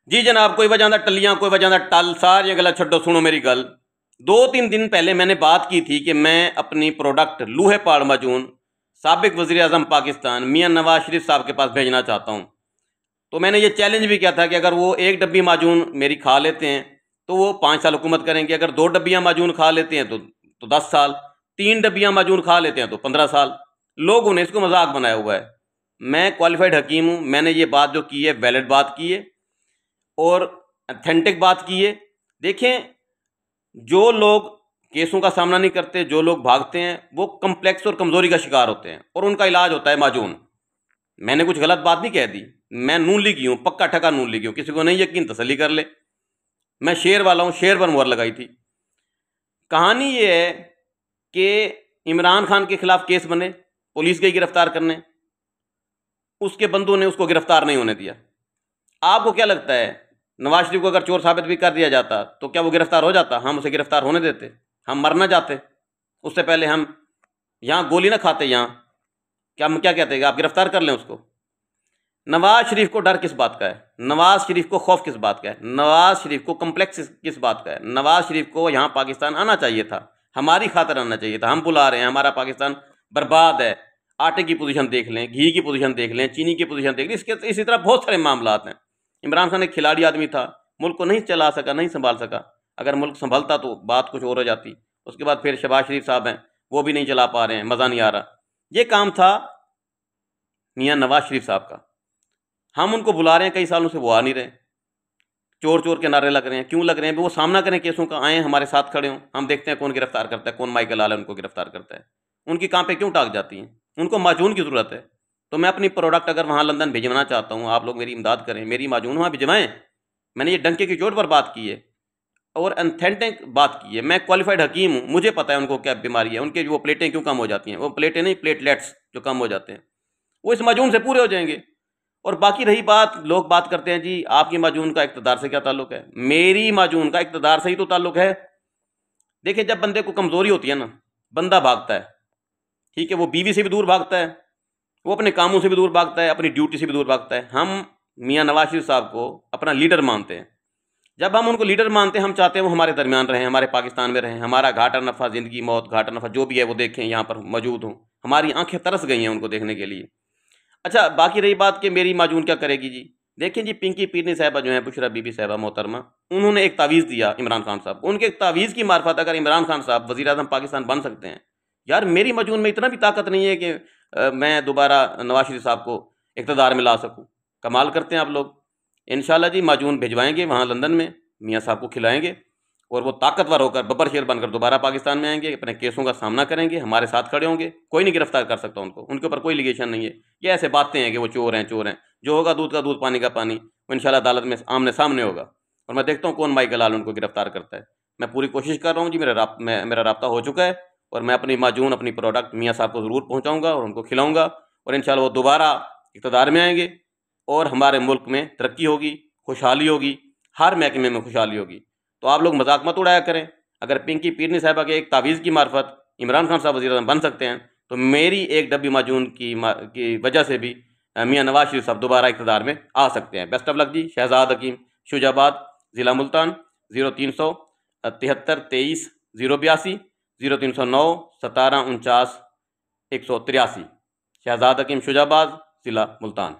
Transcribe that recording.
जी जनाब, कोई वजह टलियां, कोई वजह टल, सारी गल छड्डो, सुनो मेरी गल। 2-3 दिन पहले मैंने बात की थी कि मैं अपनी प्रोडक्ट लूहे पाड़ माजून साबिक वज़ीर आज़म पाकिस्तान मियां नवाज शरीफ साहब के पास भेजना चाहता हूँ। तो मैंने ये चैलेंज भी किया था कि अगर वो 1 डब्बी माजून मेरी खा लेते हैं तो वो 5 साल हुकूमत करेंगे, अगर 2 डब्बियाँ माजून खा लेते हैं तो 10 साल, 3 डब्बियाँ माजून खा लेते हैं तो 15 साल। लोगों ने इसको मजाक बनाया हुआ है। मैं क्वालिफाइड हकीम हूँ, मैंने ये बात जो की है वैलिड बात की है और अथेंटिक बात की है। देखें, जो लोग केसों का सामना नहीं करते, जो लोग भागते हैं, वो कम्प्लेक्स और कमज़ोरी का शिकार होते हैं और उनका इलाज होता है माजून। मैंने कुछ गलत बात नहीं कह दी, मैं नून लीगी हूँ, पक्का ठका नून लीगी हूँ। किसी को नहीं यकीन तसल्ली कर ले, मैं शेर वाला हूँ, शेर पर मुहर लगाई थी। कहानी ये है कि इमरान खान के खिलाफ केस बने, पुलिस गई गिरफ्तार करने, उसके बंदों ने उसको गिरफ्तार नहीं होने दिया। आपको क्या लगता है, नवाज शरीफ को अगर चोर साबित भी कर दिया जाता तो क्या वो गिरफ्तार हो जाता? हम उसे गिरफ्तार होने देते? हम मर ना जाते? उससे पहले हम यहाँ गोली ना खाते? यहाँ क्या हम क्या कहते हैं कि आप गिरफ्तार कर लें उसको? नवाज शरीफ को डर किस बात का है? नवाज शरीफ को खौफ किस बात का है? नवाज शरीफ को कम्प्लेक्स किस बात का है? नवाज शरीफ को यहाँ पाकिस्तान आना चाहिए था, हमारी खातर आना चाहिए था। हम बुला रहे हैं, हमारा पाकिस्तान बर्बाद है। आटे की पोजीशन देख लें, घी की पोजीशन देख लें, चीनी की पोजीशन देख लें, इसके इसी तरह बहुत सारे मामला हैं। इमरान खान एक खिलाड़ी आदमी था, मुल्क को नहीं चला सका, नहीं संभाल सका। अगर मुल्क संभलता तो बात कुछ और हो जाती। उसके बाद फिर शहबाज शरीफ साहब हैं, वो भी नहीं चला पा रहे हैं, मज़ा नहीं आ रहा। ये काम था मियाँ नवाज शरीफ साहब का। हम उनको बुला रहे हैं, कई सालों से वो आ नहीं रहे। चोर चोर के नारे लग रहे हैं, क्यों लग रहे हैं? वो सामना करें केसों का, आए हमारे साथ खड़े हों, हम देखते हैं कौन गिरफ्तार करता है, कौन माइकल आल उनको गिरफ्तार करता है। उनकी कांपे क्यों टाक जाती हैं? उनको माजून की ज़रूरत है। तो मैं अपनी प्रोडक्ट अगर वहाँ लंदन भिजवाना चाहता हूँ, आप लोग मेरी इमदाद करें, मेरी माजून वहाँ भिजवाएँ। मैंने ये डंके की चोट पर बात की है और अथेंटिक बात की है। मैं क्वालिफाइड हकीम हूँ, मुझे पता है उनको क्या बीमारी है, उनके वो प्लेटें क्यों कम हो जाती हैं। वो प्लेटें नहीं, प्लेटलेट्स जो कम हो जाते हैं, वो इस माजून से पूरे हो जाएंगे। और बाकी रही बात, लोग बात करते हैं जी आपकी माजून का इक़्तिदार से क्या ताल्लुक है? मेरी माजून का इक़्तिदार से ही तो ताल्लुक है। देखिए, जब बंदे को कमज़ोरी होती है ना, बंदा भागता है, ठीक है, वो बीवी से भी दूर भागता है, वो अपने कामों से भी दूर भागता है, अपनी ड्यूटी से भी दूर भागता है। हम मियाँ नवाज शरीफ साहब को अपना लीडर मानते हैं। जब हम उनको लीडर मानते हैं, हम चाहते हैं वो हमारे दरमियान रहें, हमारे पाकिस्तान में रहें, हमारा घाटा नफ़ा, ज़िंदगी मौत, घाटा नफ़ा जो भी है वो देखें, यहाँ पर मौजूद हों। हमारी आंखें तरस गई हैं उनको देखने के लिए। अच्छा, बाकी रही बात कि मेरी माजून क्या करेगी जी। देखिए जी, पिंकी पीरनी साहिबा जो हैं, बुशरा बीबी साहिबा मोहतरमा, उन्होंने एक तावीज़ दिया इमरान खान साहब को। उनके तावीज़ की मार्फत अगर इमरान खान साहब वज़ीर आज़म पाकिस्तान बन सकते हैं, यार मेरी माजून में इतना भी ताकत नहीं है कि मैं दोबारा नवाज शरीफ साहब को इक़्तिदार में ला सकूँ। कमाल करते हैं आप लोग। इंशाल्लाह जी माजून भिजवाएंगे वहाँ लंदन में, मियाँ साहब को खिलाएंगे और वो ताकतवर होकर बब्बर शेर बनकर दोबारा पाकिस्तान में आएंगे, अपने केसों का सामना करेंगे, हमारे साथ खड़े होंगे। कोई नहीं गिरफ्तार कर सकता उनको, उनके ऊपर कोई लिगेशन नहीं है। ये ऐसे बातें हैं कि वो चोर हैं, चोर हैं। जो होगा दूध का दूध, पानी का पानी, वो इंशाल्लाह अदालत में आमने सामने होगा और मैं देखता हूँ कौन माइकल आल उनको गिरफ्तार करता है। मैं पूरी कोशिश कर रहा हूँ जी, मेरा राब्ता हो चुका है और मैं अपनी माजून, अपनी प्रोडक्ट मियाँ साहब को ज़रूर पहुँचाऊँगा और उनको खिलाऊँगा और इंशाल्लाह वो दोबारा इक़्तिदार में आएंगे और हमारे मुल्क में तरक्की होगी, खुशहाली होगी, हर महकमे में खुशहाली होगी। तो आप लोग मजाक मत उड़ाया करें। अगर पिंकी पीरनी साहिबा के एक तावीज़ की मार्फत इमरान खान साहब वज़ीर आज़म बन सकते हैं, तो मेरी एक डब्बी माजून की वजह से भी मियाँ नवाज शरीफ साहब दोबारा इक़्तिदार में आ सकते हैं। बेस्ट ऑफ लक जी। शहजाद हकीम, शुजाबाद, ज़िला मुल्तान, 0373 23 082 0309 17 49 183। शहजाद हकीम, शुजाबाद, ज़िला मुल्तान।